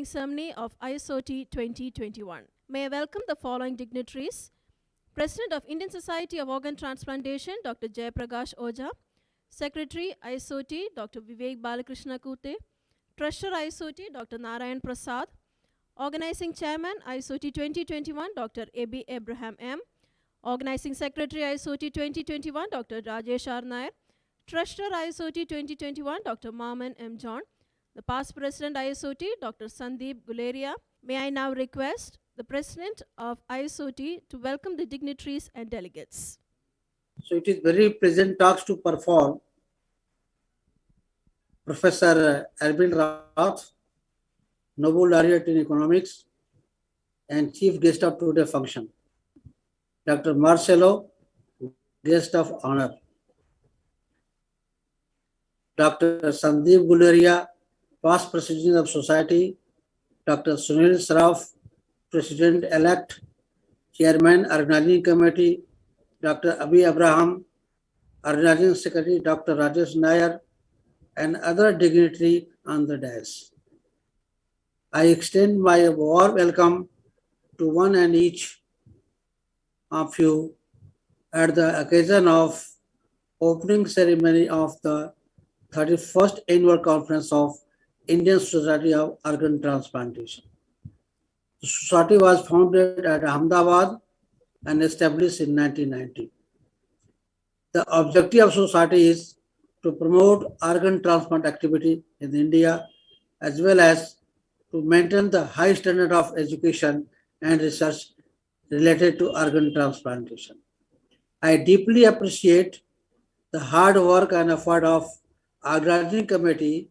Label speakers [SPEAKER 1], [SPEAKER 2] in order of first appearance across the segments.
[SPEAKER 1] opening ceremony of ISOT 2021. May I welcome the following dignitaries: President of Indian Society of Organ Transplantation, Dr. Jayaprakash Oja; Secretary ISOT, Dr. Vivek Balakrishna Kute; Treasurer ISOT, Dr. Narayan Prasad; Organizing Chairman ISOT 2021, Dr. A.B. Abraham M; Organizing Secretary ISOT 2021, Dr. Rajesh R. Nair; Treasurer ISOT 2021, Dr. Maman M. John; the past President ISOT, Dr. Sandeep Guleria. May I now request the President of ISOT to welcome the dignitaries and delegates.
[SPEAKER 2] So it is very pleasant talks to perform Professor Arvind Rath, Nobel Laureate in Economics and Chief Guest of today's function. Dr. Marcelo, Guest of Honor. Dr. Sandeep Guleria, past President of Society. Dr. Sunil Sraf, President-elect, Chairman, Organizing Committee. Dr. Abi Abraham, Organizing Secretary, Dr. Rajesh Nair, and other dignitaries on the dais. I extend my warm welcome to one and each of you at the occasion of opening ceremony of the 31st Annual Conference of Indian Society of Organ Transplantation. The society was founded at Ahmedabad and established in 1990. The objective of society is to promote organ transplant activity in India, as well as to maintain the high standard of education and research related to organ transplantation. I deeply appreciate the hard work and effort of Organizing Committee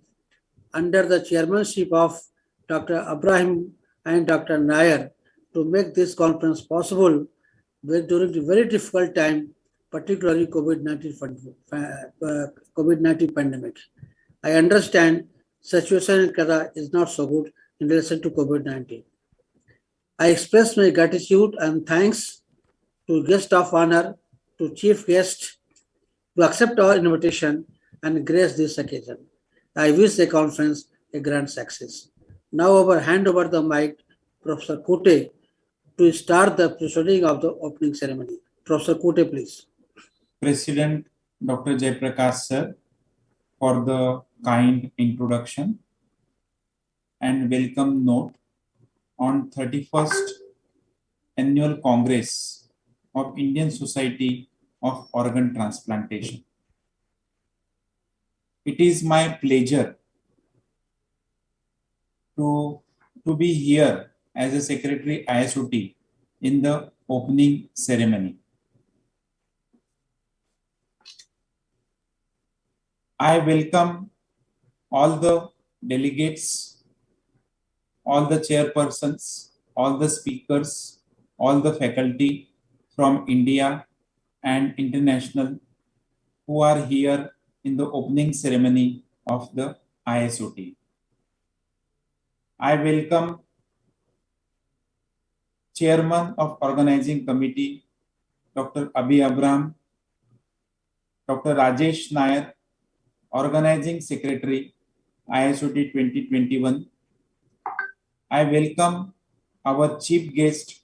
[SPEAKER 2] under the chairmanship of Dr. Abraham and Dr. Nair to make this conference possible during the very difficult time, particularly COVID-19 pandemic. I understand situation in Kerala is not so good in relation to COVID-19. I express my gratitude and thanks to guest of honor, to chief guest, to accept our invitation and grace this occasion. I wish the conference a grand success. Now I hand over the mic to Professor Kute to start the proceeding of the opening ceremony. Professor Kute, please.
[SPEAKER 3] President Dr. Jayaprakash sir, for the kind introduction and welcome note on 31st Annual Congress of Indian Society of Organ Transplantation. It is my pleasure to be here as a Secretary ISOT in the opening ceremony. I welcome all the delegates, all the chairpersons, all the speakers, all the faculty from India and international who are here in the opening ceremony of the ISOT. I welcome Chairman of Organizing Committee, Dr. Abi Abraham, Dr. Rajesh Nair, Organizing Secretary, ISOT 2021. I welcome our chief guest,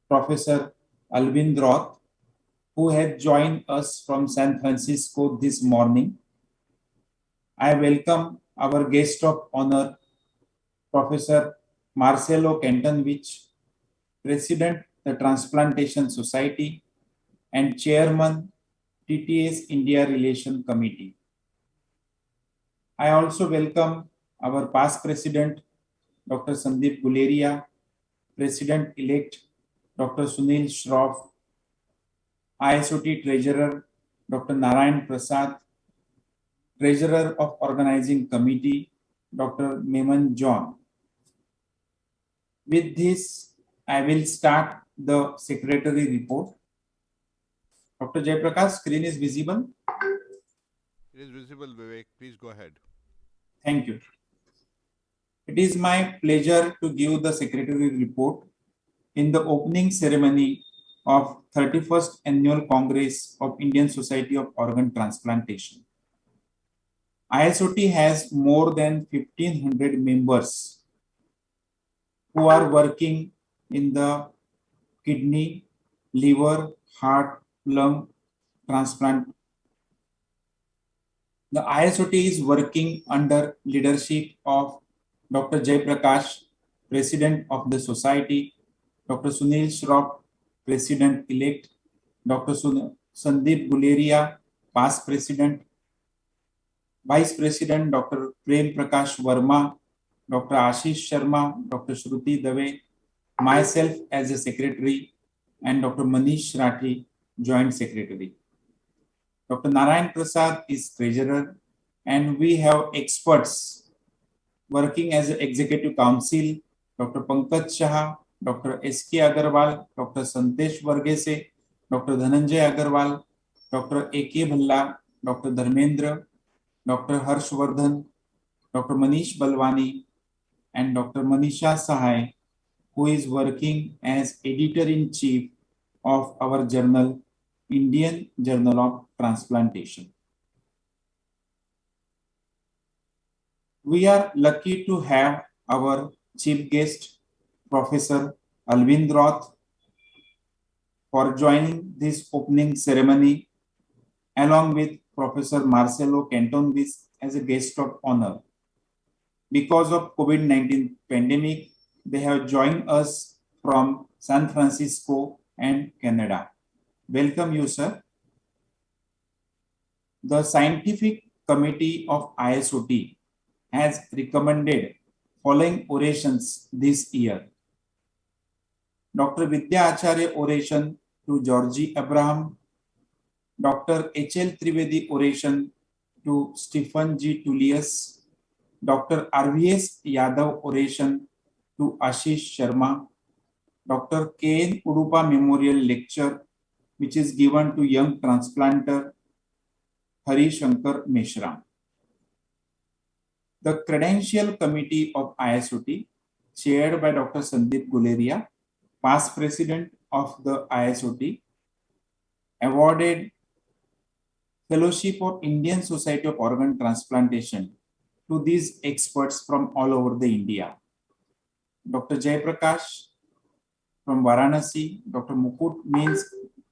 [SPEAKER 3] Professor Arvind Rath, who has joined us from San Francisco this morning. I welcome our guest of honor, Professor Marcelo Cantonvich, President, the Transplantation Society and Chairman, TTS India Relation Committee. I also welcome our past President, Dr. Sandeep Guleria, President-elect, Dr. Sunil Sraf, ISOT Treasurer, Dr. Narayan Prasad, Treasurer of Organizing Committee, Dr. Maman John. With this, I will start the Secretary report. Dr. Jayaprakash, screen is visible?
[SPEAKER 4] It is visible, Vivek. Please go ahead.
[SPEAKER 3] Thank you. It is my pleasure to give the Secretary report in the opening ceremony of 31st Annual Congress of Indian Society of Organ Transplantation. ISOT has more than 1,500 members who are working in the kidney, liver, heart, lung transplant. The ISOT is working under leadership of Dr. Jay Prakash, President of the Society, Dr. Sunil Shroff, President-elect, Dr. Sandeep Guleria, past President, Vice President Dr. Prem Prakash Verma, Dr. Ashish Sharma, Dr. Shruti Dave, myself as a secretary, and Dr. Manish Rathi, Joint Secretary. Dr. Narayan Prasad is treasurer, and we have experts working as an executive council, Dr. Pankaj Shah, Dr. S.K. Agarwal, Dr. Santesh Varghese, Dr. Dhananjay Agarwal, Dr. A.K. Bhalla, Dr. Dharmendra, Dr. Harshvardhan, Dr. Manish Balwani, and Dr. Manisha Sahai, who is working as editor-in-chief of our journal, Indian Journal of Transplantation. We are lucky to have our chief guest, Professor Alvind Roth, for joining this opening ceremony, along with Professor Marcelo Cantonvis as a guest of honor. Because of COVID-19 pandemic, they have joined us from San Francisco and Canada. Welcome you, sir. The Scientific Committee of ISOT has recommended following orations this year. Dr. Vidya Acharya oration to Georgie Abraham, Dr. H.L. Trivedi oration to Stephen G. Tullius, Dr. R.V.S. Yadav oration to Ashish Sharma, Dr. K.N. Udupa Memorial Lecture, which is given to young transplanter Hari Shankar Meshram. The Credential Committee of ISOT, chaired by Dr. Sandeep Guleria, past president of the ISOT, awarded Fellowship of Indian Society of Organ Transplantation to these experts from all over the India. Dr. Jay Prakash from Varanasi, Dr. Mukut means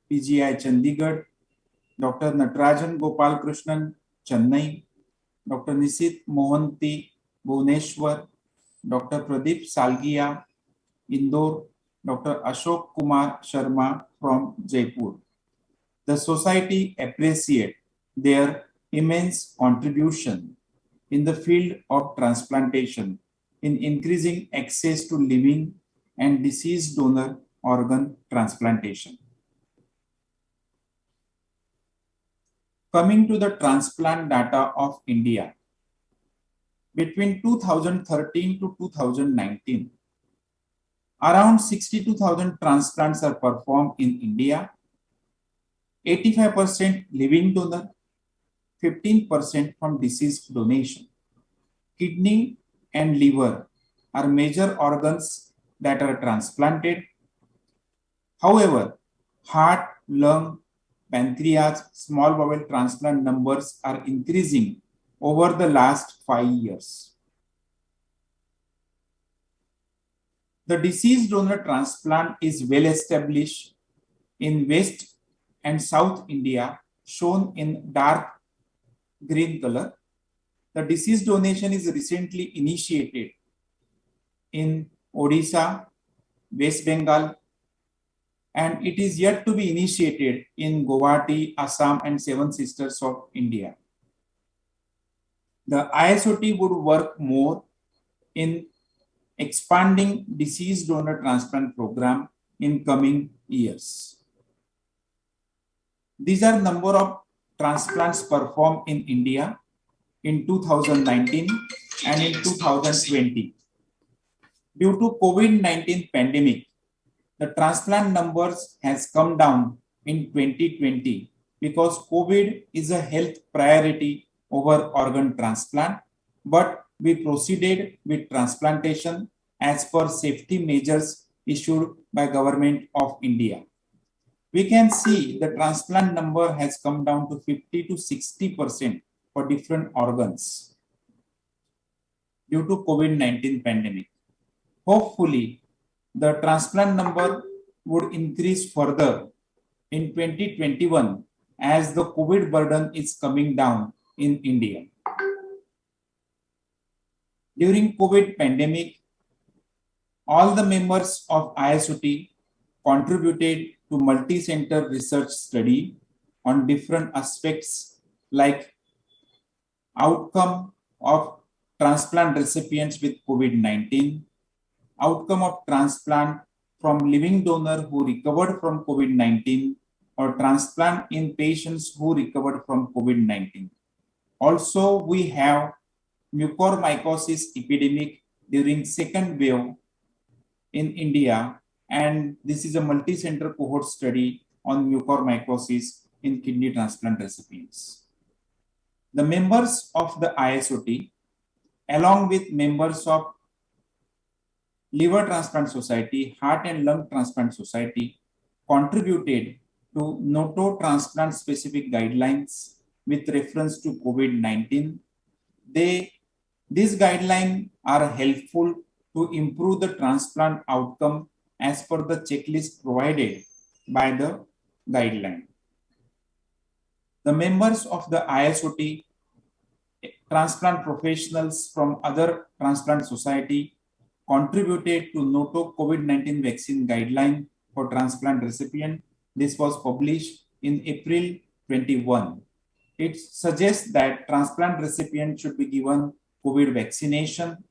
[SPEAKER 3] PGI Chandigarh, Dr. Natarajan Gopal Krishnan, Chennai, Dr. Nisit Mohanty, Bhubaneswar, Dr. Pradeep Salgia, Indore, Dr. Ashok Kumar Sharma from Jaipur. The society appreciates their immense contribution in the field of transplantation in increasing access to living and deceased donor organ transplantation. Coming to the transplant data of India, between 2013 to 2019, around 62,000 transplants are performed in India, 85% living donor, 15% from deceased donation. Kidney and liver are major organs that are transplanted. However, heart, lung, pancreas, small bowel transplant numbers are increasing over the last 5 years. The deceased donor transplant is well established in West and South India, shown in dark green color. The deceased donation is recently initiated in Odisha, West Bengal, and it is yet to be initiated in Guwahati, Assam, and Seven Sisters of India. The ISOT would work more in expanding deceased donor transplant program in coming years. These are number of transplants performed in India in 2019 and in 2020. Due to COVID-19 pandemic, the transplant numbers has come down in 2020 because COVID is a health priority over organ transplant, but we proceeded with transplantation as per safety measures issued by Government of India. We can see the transplant number has come down to 50 to 60% for different organs due to COVID-19 pandemic. Hopefully, the transplant number would increase further in 2021 as the COVID burden is coming down in India. During COVID pandemic, all the members of ISOT contributed to multi-center research study on different aspects like outcome of transplant recipients with COVID-19, outcome of transplant from living donor who recovered from COVID-19 or transplant in patients who recovered from COVID-19. Also, we have mucormycosis epidemic during second wave in India, and this is a multi-center cohort study on mucormycosis in kidney transplant recipients. The members of the ISOT, along with members of Liver Transplant Society, Heart and Lung Transplant Society, contributed to NATO transplant specific guidelines with reference to COVID-19. These guidelines are helpful to improve the transplant outcome as per the checklist provided by the guideline. The members of the ISOT, transplant professionals from other transplant society, contributed to NATO COVID-19 vaccine guideline for transplant recipient. This was published in April 21. It suggests that transplant recipient should be given COVID vaccination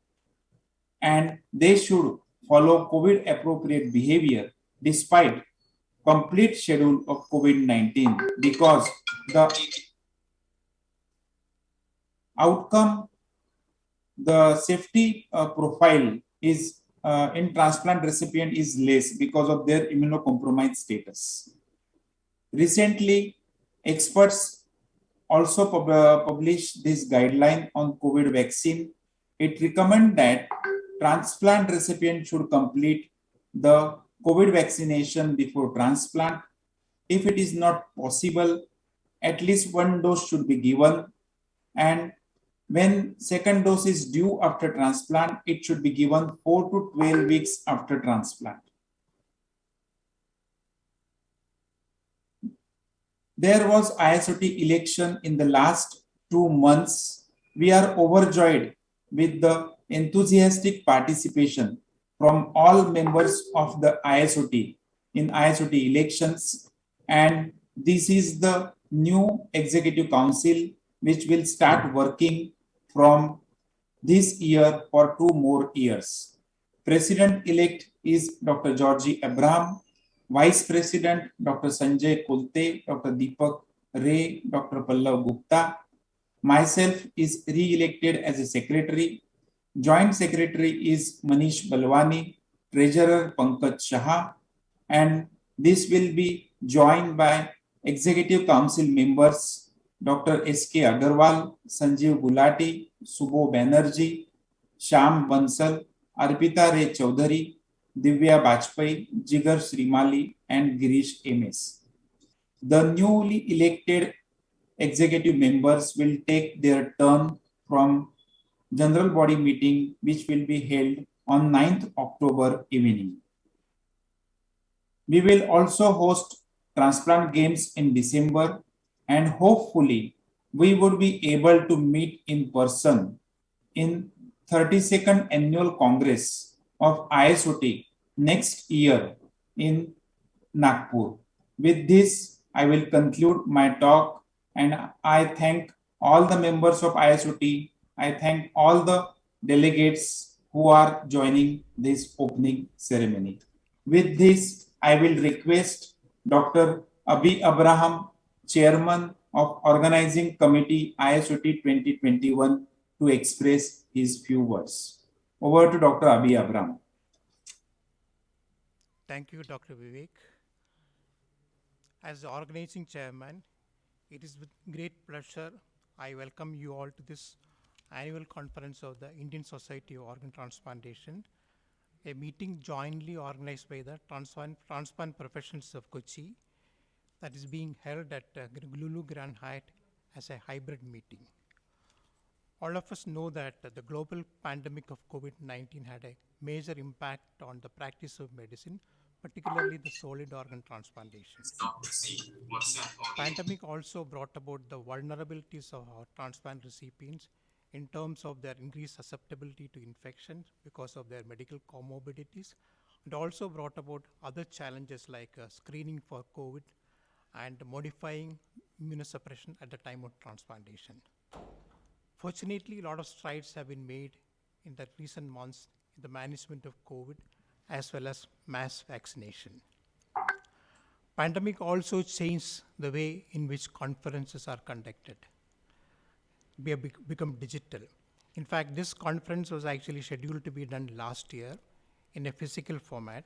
[SPEAKER 3] and they should follow COVID appropriate behavior despite complete schedule of COVID-19 because the outcome, the safety profile is in transplant recipient is less because of their immunocompromised status. Recently, experts also published this guideline on COVID vaccine. It recommends that transplant recipient should complete the COVID vaccination before transplant. If it is not possible, at least one dose should be given. And when second dose is due after transplant, it should be given 4 to 12 weeks after transplant. There was ISOT election in the last 2 months. We are overjoyed with the enthusiastic participation from all members of the ISOT in ISOT elections. And this is the new Executive Council which will start working from this year for 2 more years. President-elect is Dr. Georgie Abraham, Vice President Dr. Sanjay Kulte, Dr. Deepak Ray, Dr. Pallav Gupta. Myself is re-elected as a secretary. Joint Secretary is Manish Balwani, Treasurer Pankaj Shah, and this will be joined by Executive Council members Dr. S.K. Agarwal, Sanjeev Gulati, Subho Banerjee, Shyam Bansal, Arpita Ray Chaudhary, Divya Bajpai, Jigar Srimali, and Girish MS. The newly elected executive members will take their turn from general body meeting, which will be held on 9th October evening. We will also host transplant games in December, and hopefully we would be able to meet in person in 32nd Annual Congress of ISOT next year in Nagpur. With this, I will conclude my talk, and I thank all the members of ISOT. I thank all the delegates who are joining this opening ceremony. With this, I will request Dr. Abhi Abraham, Chairman of Organizing Committee ISOT 2021, to express his few words. Over to Dr. Abhi Abraham.
[SPEAKER 5] Thank you, Dr. Vivek. As the organizing chairman, it is with great pleasure I welcome you all to this annual conference of the Indian Society of Organ Transplantation, a meeting jointly organized by the Transplant Professionals of Kochi that is being held at Lulu Grand Hyatt as a hybrid meeting. All of us know that the global pandemic of COVID-19 had a major impact on the practice of medicine, particularly the solid organ transplantation. Pandemic also brought about the vulnerabilities of our transplant recipients in terms of their increased susceptibility to infection because of their medical comorbidities, and also brought about other challenges like screening for COVID and modifying immunosuppression at the time of transplantation. Fortunately, a lot of strides have been made in the recent months in the management of COVID as well as mass vaccination. Pandemic also changed the way in which conferences are conducted. We have become digital. In fact, this conference was actually scheduled to be done last year in a physical format,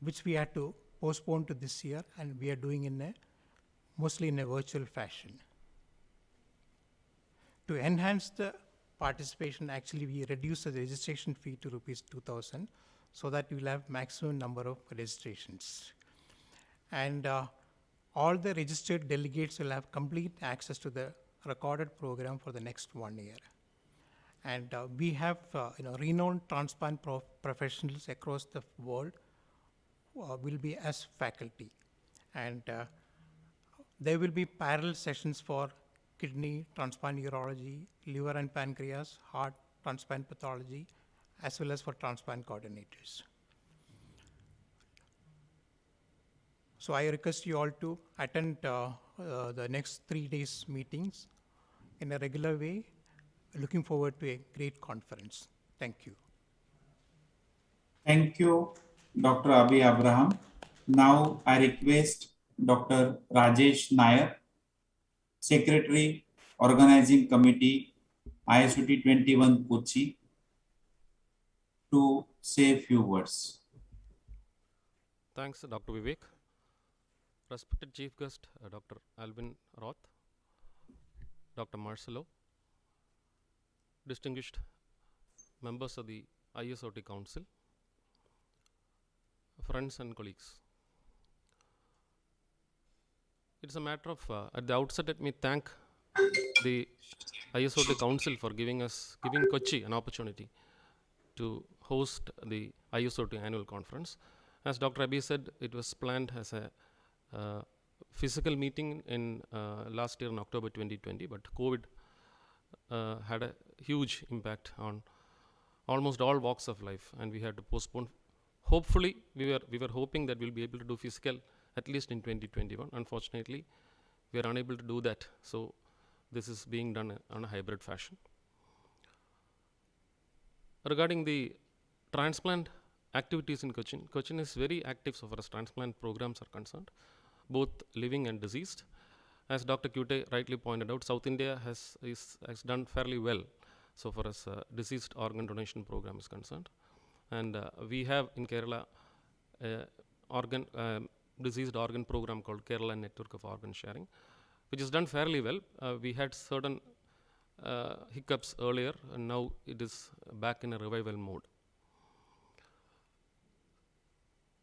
[SPEAKER 5] which we had to postpone to this year, and we are doing mostly in a virtual fashion. To enhance the participation, actually we reduced the registration fee to rupees 2,000 so that we will have maximum number of registrations. And all the registered delegates will have complete access to the recorded program for the next 1 year. And we have renowned transplant professionals across the world will be as faculty. And there will be parallel sessions for kidney, transplant urology, liver and pancreas, heart, transplant pathology, as well as for transplant coordinators. So I request you all to attend the next 3 days meetings in a regular way. Looking forward to a great conference. Thank you.
[SPEAKER 3] Thank you, Dr. Abhi Abraham. Now I request Dr. Rajesh Nair, Secretary, Organizing Committee, ISOT 21 Kochi, to say a few words.
[SPEAKER 6] Thanks, Dr. Vivek. Respected Chief Guest, Dr. Alvin Roth, Dr. Marcelo, distinguished members of the ISOT Council, friends and colleagues. It's a matter of, at the outset, let me thank the ISOT Council for giving Kochi an opportunity to host the ISOT annual conference. As Dr. Abhi said, it was planned as a physical meeting in last year in October 2020, but COVID had a huge impact on almost all walks of life, and we had to postpone. Hopefully, we were hoping that we'll be able to do physical at least in 2021. Unfortunately, we are unable to do that. So this is being done on a hybrid fashion. Regarding the transplant activities in Cochin, Cochin is very active so far as transplant programs are concerned, both living and deceased. As Dr. Kute rightly pointed out, South India has done fairly well so far as deceased organ donation program is concerned. And we have in Kerala diseased organ program called Kerala Network of Organ Sharing, which is done fairly well. We had certain hiccups earlier, and now it is back in a revival mode.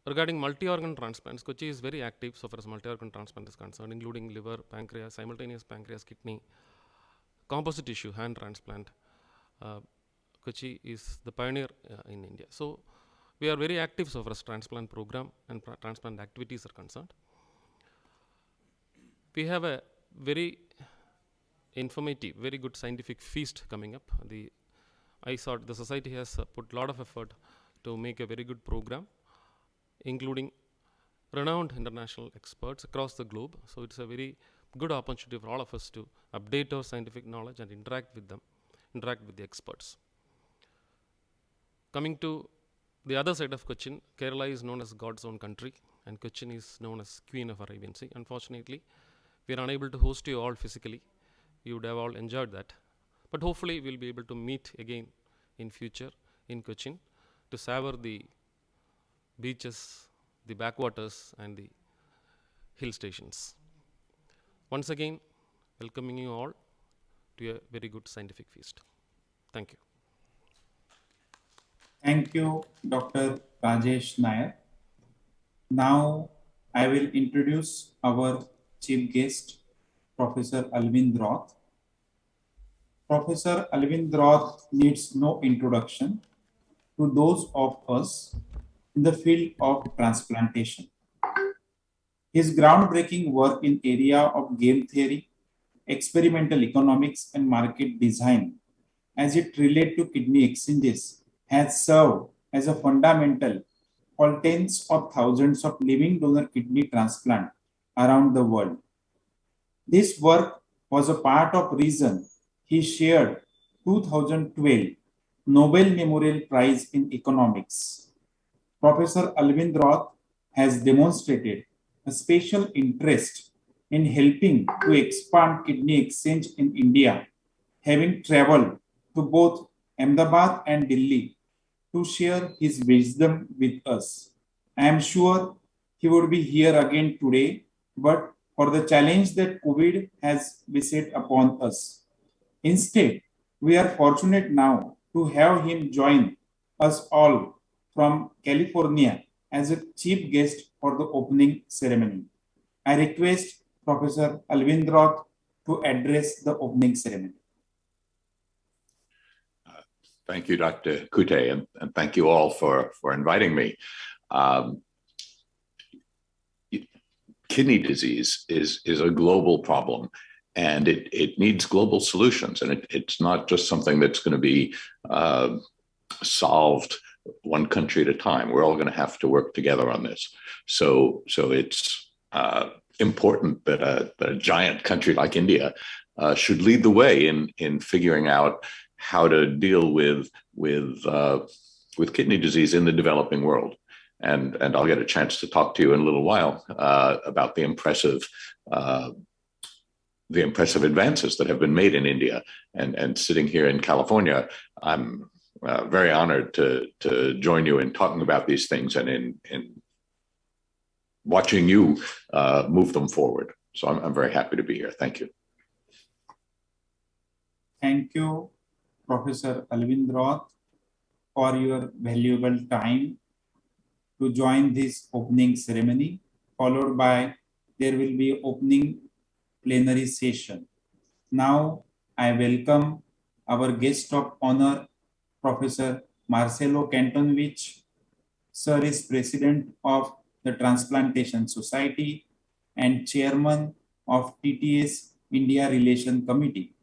[SPEAKER 6] Regarding multi-organ transplants, Kochi is very active so far as multi-organ transplant is concerned, including liver, pancreas, simultaneous pancreas, kidney, composite tissue, hand transplant. Kochi is the pioneer in India. So we are very active so far as transplant program and transplant activities are concerned. We have a very informative, very good scientific feast coming up. The society has put a lot of effort to make a very good program, including renowned international experts across the globe. So it's a very good opportunity for all of us to update our scientific knowledge and interact with them, interact with the experts. Coming to the other side of Cochin, Kerala is known as God's own country, and Cochin is known as Queen of Arabian Sea. Unfortunately, we are unable to host you all physically. You would have all enjoyed that. But hopefully, we'll be able to meet again in future in Cochin to savor the beaches, the backwaters, and the hill stations. Once again, welcoming you all to a very good scientific feast. Thank you.
[SPEAKER 3] Thank you, Dr. Rajesh Nair. Now, I will introduce our chief guest, Professor Alvin Roth. Professor Alvin Roth needs no introduction. to those of us in the field of transplantation. His groundbreaking work in area of game theory, experimental economics, and market design as it relates to kidney exchanges has served as a fundamental for tens of thousands of living donor kidney transplant around the world. This work was a part of reason he shared 2012 Nobel Memorial Prize in Economics. Professor Alvind Roth has demonstrated a special interest in helping to expand kidney exchange in India, having traveled to both Ahmedabad and Delhi to share his wisdom with us. I am sure he would be here again today, but for the challenge that COVID has beset upon us. Instead, we are fortunate now to have him join us all from California as a chief guest for the opening ceremony. I request Professor Alvind Roth to address the opening ceremony.
[SPEAKER 7] Thank you, Dr. Kute, and thank you all for inviting me. Kidney disease is a global problem, and it needs global solutions. And it's not just something that's going to be solved one country at a time. We're all going to have to work together on this. So it's important that a giant country like India should lead the way in figuring out how to deal with kidney disease in the developing world. And I'll get a chance to talk to you in a little while about the impressive advances that have been made in India. And sitting here in California, I'm very honored to join you in talking about these things and in watching you move them forward. So I'm very happy to be here. Thank you.
[SPEAKER 3] Thank you, Professor Alvind Roth, for your valuable time to join this opening ceremony, followed by there will be opening plenary session. Now I welcome our guest of honor, Professor Marcelo Cantonovich. Sir is President of the Transplantation Society and Chairman of TTS India Relation Committee.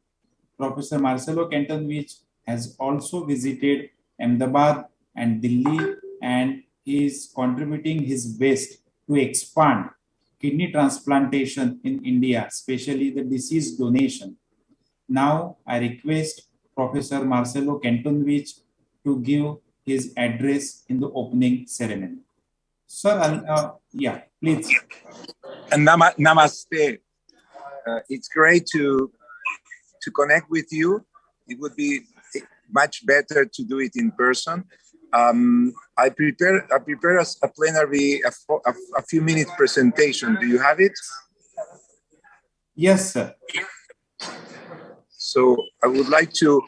[SPEAKER 3] Professor Marcelo Cantonovich has also visited Ahmedabad and Delhi, and he is contributing his best to expand kidney transplantation in India, especially the disease donation. Now I request Professor Marcelo Cantonovich to give his address in the opening ceremony. Sir, yeah, please.
[SPEAKER 8] Namaste. It's great to connect with you. It would be much better to do it in person. I prepare a plenary, a few minute presentation. Do you have it?
[SPEAKER 3] Yes, sir.
[SPEAKER 8] So I would like to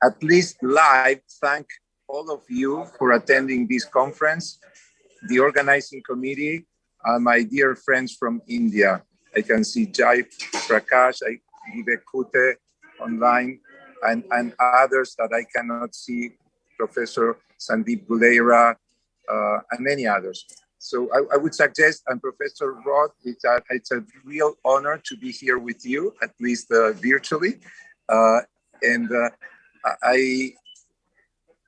[SPEAKER 8] at least live thank all of you for attending this conference, the organizing committee, and my dear friends from India. I can see Jai Prakash, Vivek Kute online, and others that I cannot see, Professor Sandeep Gulera, and many others. So I would suggest, and Professor Roth, it's a real honor to be here with you, at least virtually. I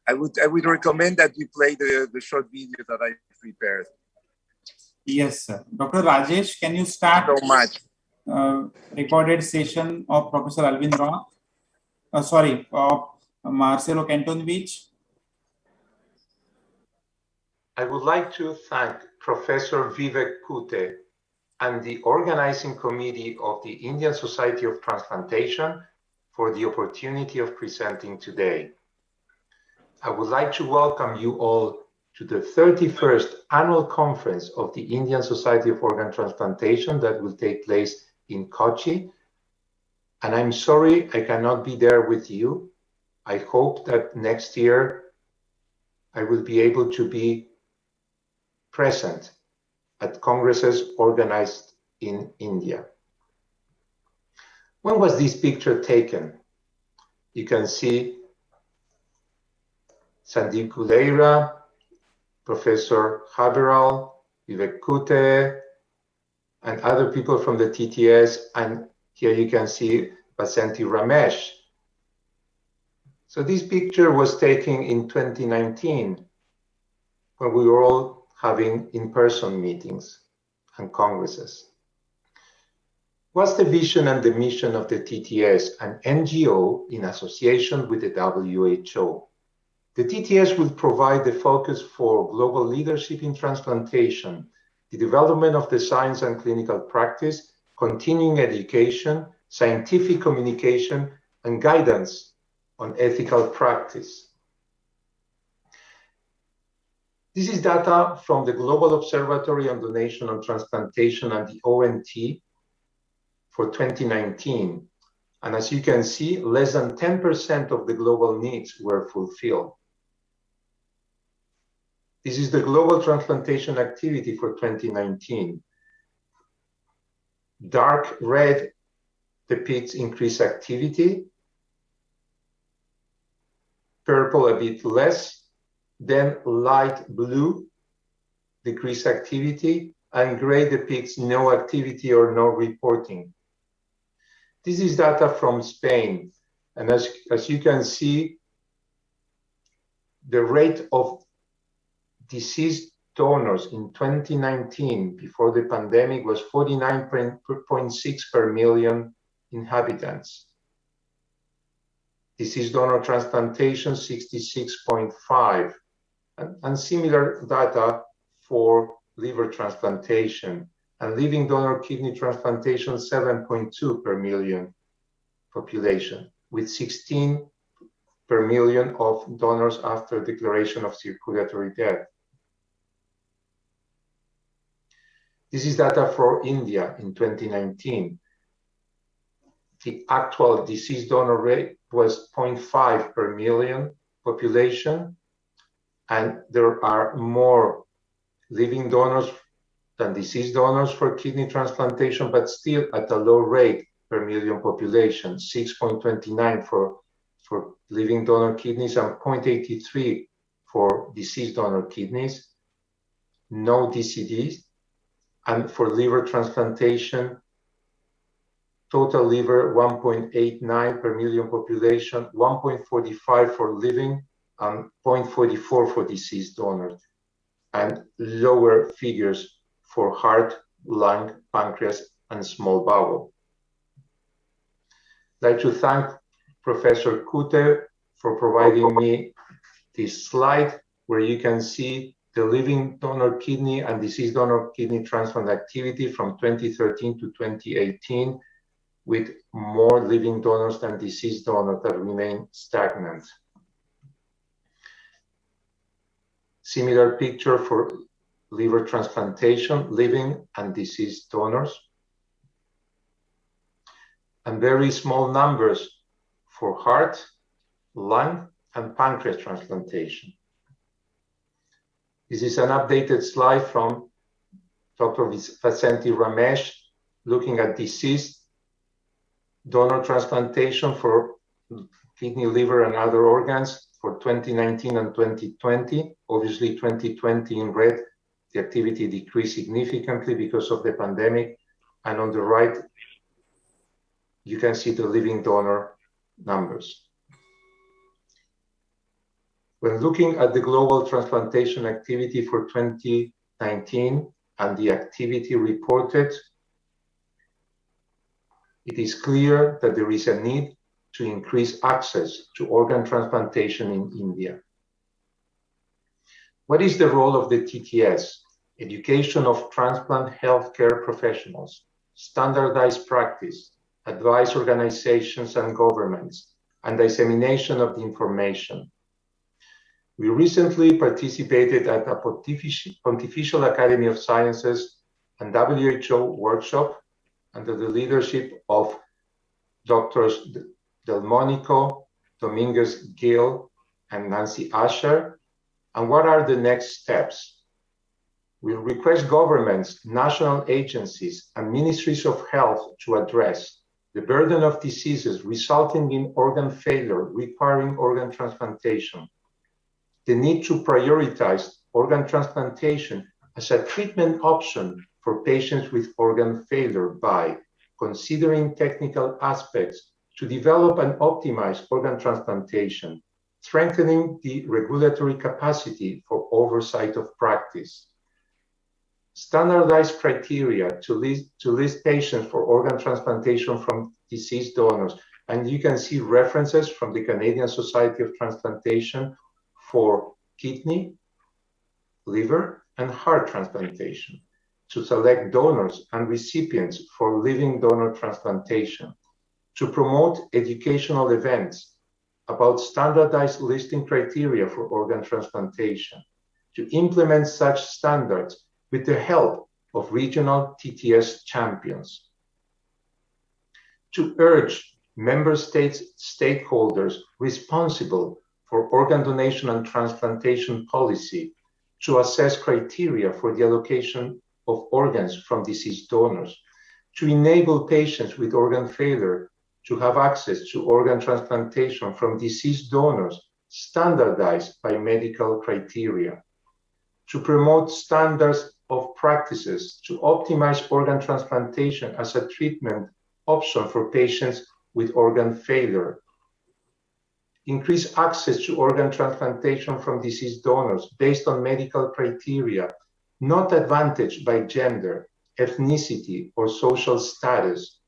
[SPEAKER 8] would recommend that you play the short video that I prepared.
[SPEAKER 3] Yes, sir. Dr. Rajesh, can you start
[SPEAKER 8] so much
[SPEAKER 3] recorded session of Professor Alvind Roth? Of Marcelo Cantonovich.
[SPEAKER 9] I would like to thank Professor Vivek Kute and the organizing committee of the Indian Society of Transplantation for the opportunity of presenting today. I would like to welcome you all to the 31st annual conference of the Indian Society of Organ Transplantation that will take place in Kochi. And I'm sorry I cannot be there with you. I hope that next year I will be able to be present at congresses organized in India. When was this picture taken? You can see Sandeep Guleira, Professor Haberal, Vivek Kute, and other people from the TTS. And here you can see Vasanthi Ramesh. So this picture was taken in 2019 when we were all having in-person meetings and congresses. What's the vision and the mission of the TTS, an NGO in association with the WHO? The TTS will provide the focus for global leadership in transplantation, the development of the science and clinical practice, continuing education, scientific communication, and guidance on ethical practice. This is data from the Global Observatory on Donation and Transplantation and the ONT for 2019. And as you can see, less than 10% of the global needs were fulfilled. This is the global transplantation activity for 2019. Dark red depicts increased activity, purple a bit less, then light blue decreased activity, and gray depicts no activity or no reporting. This is data from Spain, and as you can see, the rate of deceased donors in 2019, before the pandemic, was 49.6 per million inhabitants. Deceased donor transplantation, 66.5, and similar data for liver transplantation, and living donor kidney transplantation, 7.2 per million population, with 16 per million of donors after declaration of circulatory death. This is data for India in 2019. The actual deceased donor rate was 0.5 per million population, and there are more living donors than deceased donors for kidney transplantation, but still at a low rate per million population, 6.29 for living donor kidneys and 0.83 for deceased donor kidneys, no DCDs. And for liver transplantation, total liver 1.89 per million population, 1.45 for living, and 0.44 for deceased donors, and lower figures for heart, lung, pancreas, and small bowel. I'd like to thank Professor Kute for providing me this slide where you can see the living donor kidney and deceased donor kidney transplant activity from 2013 to 2018, with more living donors than deceased donors that remain stagnant. Similar picture for liver transplantation, living and deceased donors. And very small numbers for heart, lung, and pancreas transplantation. This is an updated slide from Dr. Vasanthi Ramesh looking at deceased donor transplantation for kidney, liver, and other organs for 2019 and 2020. Obviously, 2020 in red, the activity decreased significantly because of the pandemic. And on the right, you can see the living donor numbers. When looking at the global transplantation activity for 2019 and the activity reported, it is clear that there is a need to increase access to organ transplantation in India. What is the role of the TTS? Education of transplant healthcare professionals, standardized practice, advise organizations and governments, and dissemination of the information. We recently participated at a Pontifical Academy of Sciences and WHO workshop under the leadership of Drs. Delmonico, Dominguez Gill, and Nancy Asher. And what are the next steps? We request governments, national agencies, and ministries of health to address the burden of diseases resulting in organ failure requiring organ transplantation, the need to prioritize organ transplantation as a treatment option for patients with organ failure by considering technical aspects to develop and optimize organ transplantation, strengthening the regulatory capacity for oversight of practice, standardized criteria to list patients for organ transplantation from deceased donors. And you can see references from the Canadian Society of Transplantation for kidney, liver, and heart transplantation, to select donors and recipients for living donor transplantation, to promote educational events about standardized listing criteria for organ transplantation, to implement such standards with the help of regional TTS champions, to urge member states stakeholders responsible for organ donation and transplantation policy to assess criteria for the allocation of organs from deceased donors, to enable patients with organ failure to have access to organ transplantation from deceased donors standardized by medical criteria, to promote standards of practices to optimize organ transplantation as a treatment option for patients with organ failure, increase access to organ transplantation from deceased donors based on medical criteria, not advantaged by gender, ethnicity, or social status.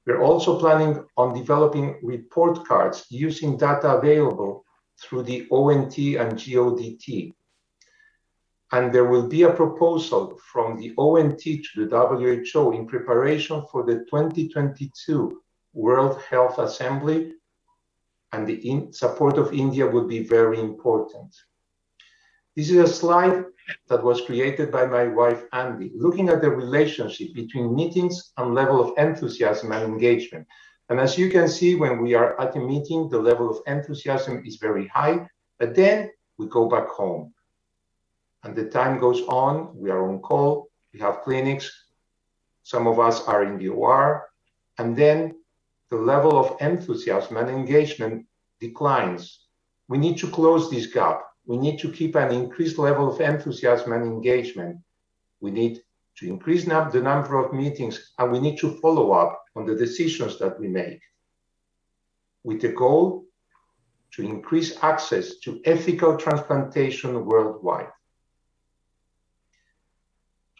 [SPEAKER 9] We're also planning on developing report cards using data available through the ONT and GODT. And there will be a proposal from the ONT to the WHO in preparation for the 2022 World Health Assembly, and the support of India would be very important. This is a slide that was created by my wife, Andy, looking at the relationship between meetings and level of enthusiasm and engagement. And as you can see, when we are at a meeting, the level of enthusiasm is very high, but then we go back home. And the time goes on, we are on call, we have clinics, some of us are in the OR, and then the level of enthusiasm and engagement declines. We need to close this gap. We need to keep an increased level of enthusiasm and engagement. We need to increase the number of meetings, and we need to follow up on the decisions that we make, with the goal to increase access to ethical transplantation worldwide.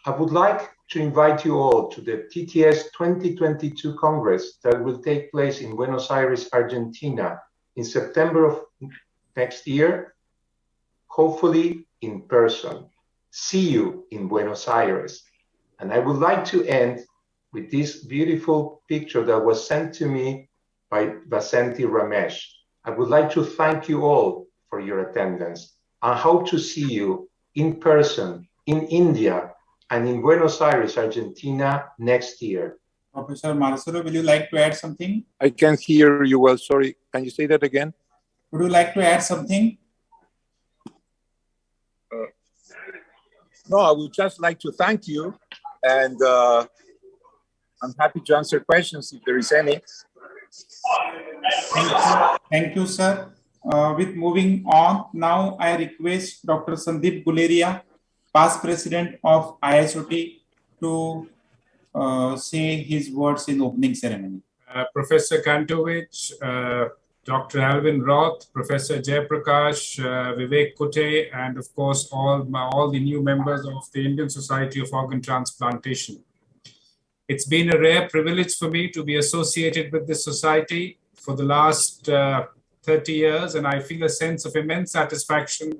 [SPEAKER 9] I would like to invite you all to the TTS 2022 Congress that will take place in Buenos Aires, Argentina in September of next year, hopefully in person. See you in Buenos Aires. And I would like to end with this beautiful picture that was sent to me by Vasanthi Ramesh. I would like to thank you all for your attendance. I hope to see you in person in India and in Buenos Aires, Argentina next year.
[SPEAKER 3] Professor Marcelo, will you like to add something?
[SPEAKER 8] I can't hear you well, sorry. Can you say that again?
[SPEAKER 3] Would you like to add something?
[SPEAKER 8] No, I would just like to thank you, and I'm happy to answer questions if there is any.
[SPEAKER 3] Thank you, sir. With moving on, now I request Dr. Sandeep Guleria, past president of ISOT, to say his words in opening ceremony.
[SPEAKER 10] Professor Kantovich, Dr. Alvin Roth, Professor Jayaprakash, Vivek Kute, and of course all the new members of the Indian Society of Organ Transplantation. It's been a rare privilege for me to be associated with this society for the last 30 years, and I feel a sense of immense satisfaction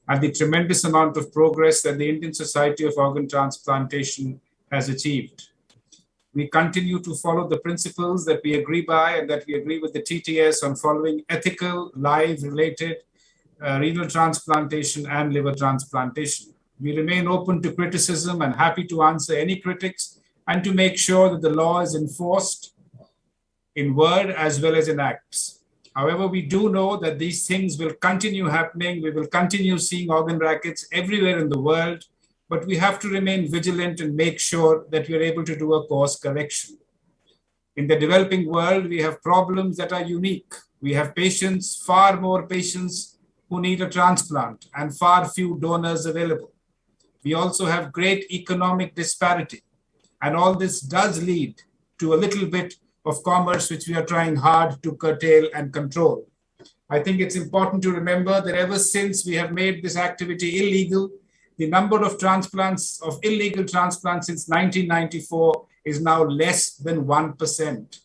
[SPEAKER 10] at the tremendous amount of progress that the Indian Society of Organ Transplantation has achieved. We continue to follow the principles that we agree by and that we agree with the TTS on following ethical, live-related renal transplantation and liver transplantation. We remain open to criticism and happy to answer any critics and to make sure that the law is enforced in word as well as in acts. However, we do know that these things will continue happening. We will continue seeing organ rackets everywhere in the world, but we have to remain vigilant and make sure that we are able to do a course correction. In the developing world, we have problems that are unique. We have patients, far more patients who need a transplant and far few donors available. We also have great economic disparity, and all this does lead to a little bit of commerce, which we are trying hard to curtail and control. I think it's important to remember that ever since we have made this activity illegal, the number of transplants, of illegal transplants since 1994 is now less than 1%.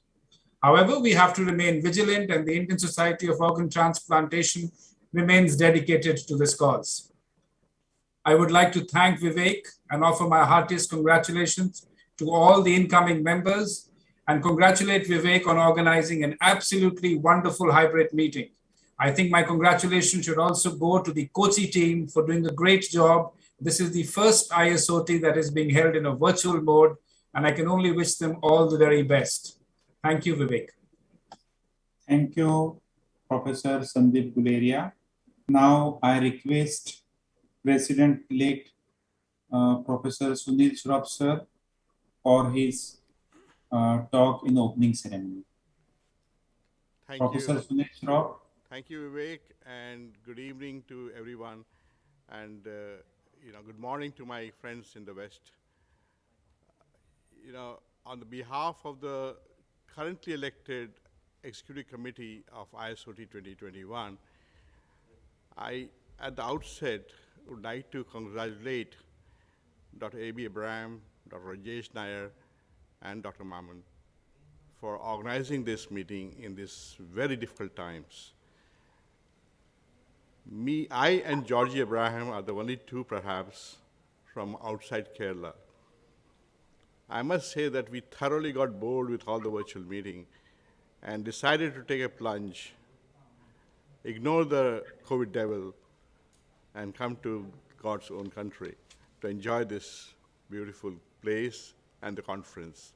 [SPEAKER 10] However, we have to remain vigilant, and the Indian Society of Organ Transplantation remains dedicated to this cause. I would like to thank Vivek and offer my heartiest congratulations to all the incoming members, and congratulate Vivek on organizing an absolutely wonderful hybrid meeting. I think my congratulations should also go to the Kochi team for doing a great job. This is the first ISOT that is being held in a virtual mode, and I can only wish them all the very best. Thank you, Vivek.
[SPEAKER 3] Thank you, Professor Sandeep Guleria. Now I request President-elect Professor Sunil Shroff sir for his talk in the opening ceremony. Professor Sunil Shroff.
[SPEAKER 4] Thank you, Vivek, and good evening to everyone, and good morning to my friends in the West. On the behalf of the currently elected Executive Committee of ISOT 2021, I, at the outset, would like to congratulate Dr. A.B. Abraham, Dr. Rajesh Nair, and Dr. Maman for organizing this meeting in these very difficult times. I and Georgie Abraham are the only two, perhaps, from outside Kerala. I must say that we thoroughly got bored with all the virtual meeting and decided to take a plunge, ignore the COVID devil, and come to God's own country to enjoy this beautiful place and the conference.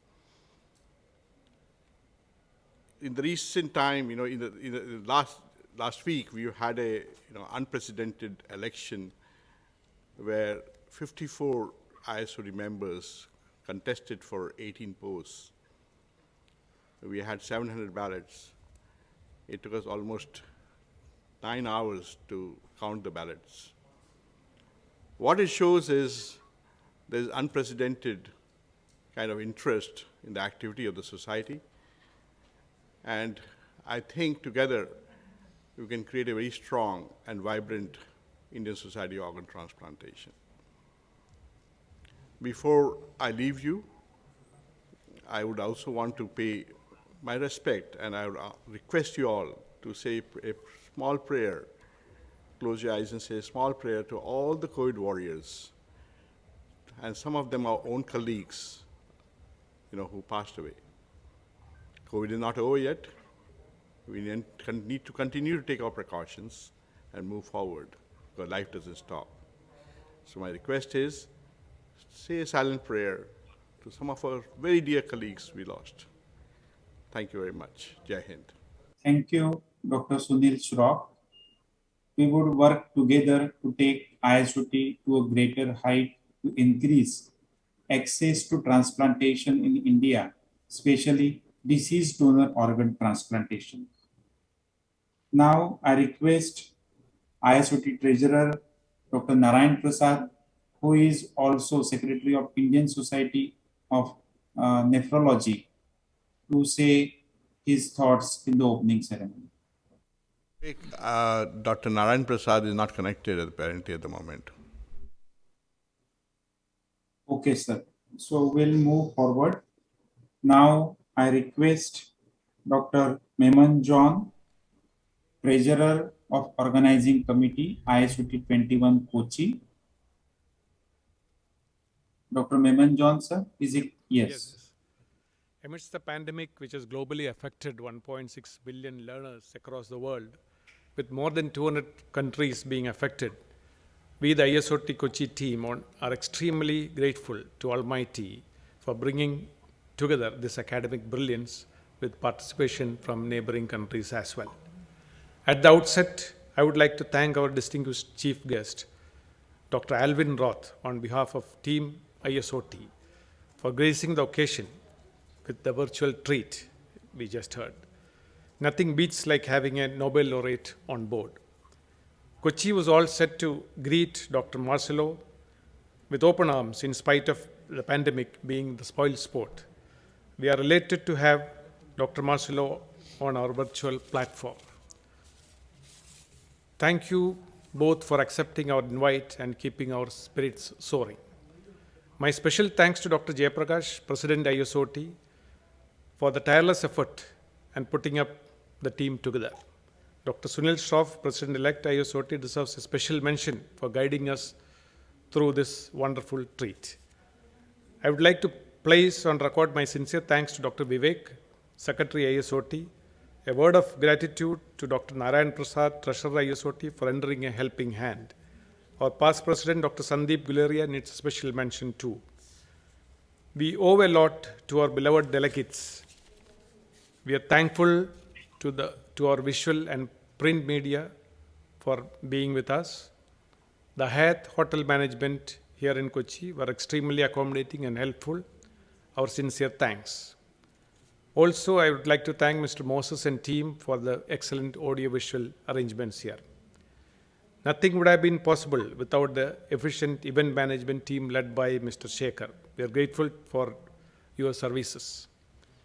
[SPEAKER 4] In the recent time, in the last week, we had a unprecedented election where 54 ISOT members contested for 18 posts. We had 700 ballots. It took us almost 9 hours to count the ballots. What it shows is there's unprecedented kind of interest in the activity of the society. And I think together we can create a very strong and vibrant Indian Society of Organ Transplantation. Before I leave you, I would also want to pay my respect, and I would request you all to say a small prayer, close your eyes and say a small prayer to all the COVID warriors, and some of them are own colleagues, who passed away. COVID is not over yet. We need to continue to take our precautions and move forward, because life doesn't stop. So my request is, say a silent prayer to some of our very dear colleagues we lost. Thank you very much. Jai Hind.
[SPEAKER 3] Thank you, Dr. Sunil Shroff. We would work together to take ISOT to a greater height to increase access to transplantation in India, especially deceased donor organ transplantation. Now I request ISOT Treasurer Dr. Narayan Prasad, who is also Secretary of Indian Society of Nephrology, to say his thoughts in the opening ceremony.
[SPEAKER 4] Dr. Narayan Prasad is not connected apparently at the moment.
[SPEAKER 3] Okay, sir. So we'll move forward. Now I request Dr. Meman John, Treasurer of Organizing Committee, ISOT 21 Kochi. Dr. Meman John, sir, is it? Yes.
[SPEAKER 11] Amidst the pandemic, which has globally affected 1.6 billion learners across the world, with more than 200 countries being affected, we, the ISOT Kochi team, are extremely grateful to Almighty for bringing together this academic brilliance with participation from neighboring countries as well. At the outset, I would like to thank our distinguished chief guest, Dr. Alvin Roth, on behalf of Team ISOT, for gracing the occasion with the virtual treat we just heard. Nothing beats like having a Nobel laureate on board. Kochi was all set to greet Dr. Marcelo with open arms in spite of the pandemic being the spoil sport. We are elated to have Dr. Marcelo on our virtual platform. Thank you both for accepting our invite and keeping our spirits soaring. My special thanks to Dr. Jayaprakash, President ISOT, for the tireless effort and putting up the team together. Dr. Sunil Shroff, President-elect ISOT, deserves a special mention for guiding us through this wonderful treat. I would like to place on record my sincere thanks to Dr. Vivek, Secretary ISOT, a word of gratitude to Dr. Narayan Prasad, Treasurer ISOT, for rendering a helping hand. Our past President, Dr. Sandeep Guleria, needs a special mention too. We owe a lot to our beloved delegates. We are thankful to our visual and print media for being with us. The Hyatt Hotel management here in Kochi were extremely accommodating and helpful. Our sincere thanks. Also, I would like to thank Mr. Moses and team for the excellent audiovisual arrangements here. Nothing would have been possible without the efficient event management team led by Mr. Shekhar. We are grateful for your services.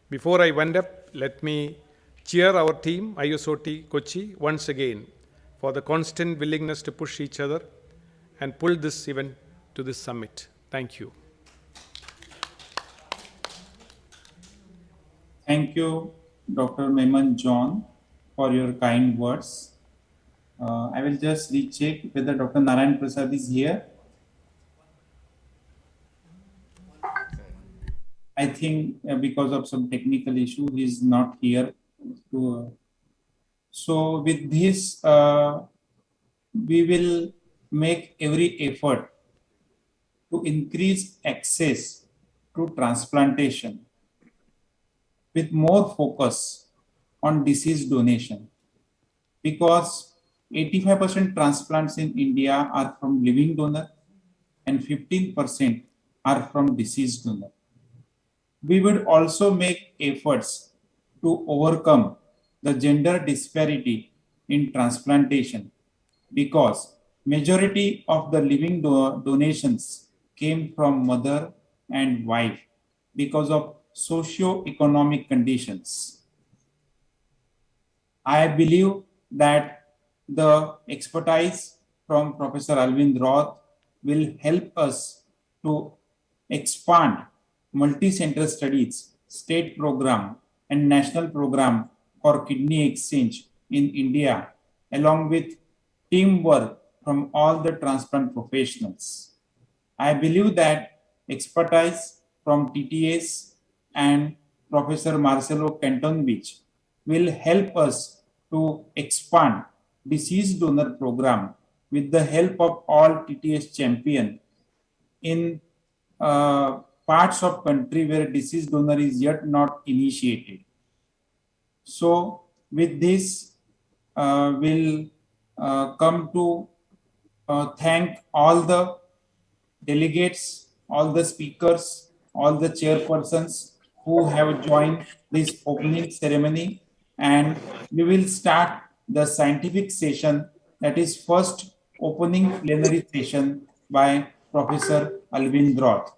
[SPEAKER 11] Before I wind up, let me cheer our team, ISOT Kochi, once again for the constant willingness to push each other and pull this event to this summit. Thank you.
[SPEAKER 3] Thank you, Dr. Mehman John, for your kind words. I will just recheck whether Dr. Narayan Prasad is here. I think because of some technical issue, he is not here. So with this, we will make every effort to increase access to transplantation with more focus on disease donation, because 85% transplants in India are from living donor and 15% are from deceased donor. We would also make efforts to overcome the gender disparity in transplantation, because majority of the living donations came from mother and wife because of socio-economic conditions. I believe that the expertise from Professor Alvin Roth will help us to expand multi-center studies, state program, and national program for kidney exchange in India, along with teamwork from all the transplant professionals. I believe that expertise from TTS and Professor Marcelo Cantonvich will help us to expand deceased donor program with the help of all TTS champion in parts of country where deceased donor is yet not initiated. So with this, we'll come to thank all the delegates, all the speakers, all the chairpersons who have joined this opening ceremony, and we will start the scientific session, that is first opening plenary session by Professor Alvin Roth.